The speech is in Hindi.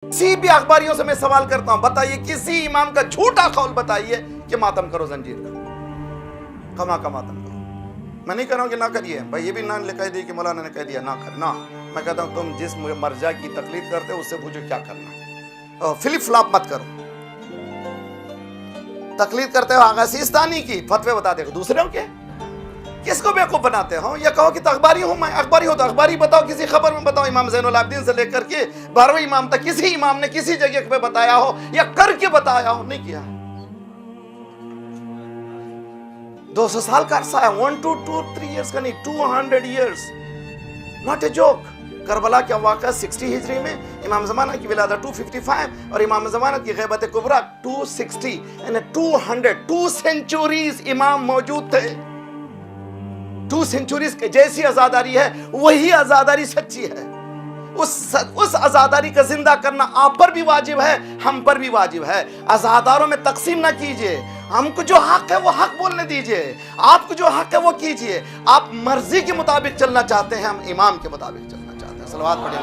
किसी भी अखबारियों से मैं सवाल करता हूं, बताइए किसी इमाम का झूठा कौल बताइए कि मातम करो जंजीर का, कमा का मातम करो। मैं नहीं कह रहा हूं कि ना करिए भाई, ये भी ना कह दी कि मौलाना ने कह दिया ना कर, ना मैं कहता हूं तुम जिस मर्जा की तकलीद करते हो उससे पूछो क्या करना है। फ्लिप फ्लॉप मत करो। तकलीद करते हो आगा सिस्तानी की, फतवे बता दे दूसरों के, किसको बेवकूफ बनाते हो? या कहो कि अखबारी हूं मैं, अखबारी हो तो अखबारी बताओ, किसी खबर में बताओ। इमाम ज़ैनुल आबिदीन से लेकर के 12वें इमाम तक किसी इमाम ने किसी जगह पे बताया हो या करके बताया हो? नहीं किया। 200 साल का अरसा है, 1 to 3 years का नहीं, 200 years, not a joke. Karbala का वाक़या 60 हिजरी में, इमाम ज़माना की विलादत 255 और इमाम ज़माना की ग़ैबत कुबरा 260, यानी 2 सेंचुरीज इमाम मौजूद थे। 2 सेंचुरीज के जैसी आजादारी है वही आजादारी सच्ची है। उस आजादारी का जिंदा करना आप पर भी वाजिब है, हम पर भी वाजिब है। आजादारों में तकसीम ना कीजिए। हमको जो हक है वो हक बोलने दीजिए, आपको जो हक है वो कीजिए। आप मर्जी के मुताबिक चलना चाहते हैं, हम इमाम के मुताबिक चलना चाहते हैं। सलवात पढ़िए।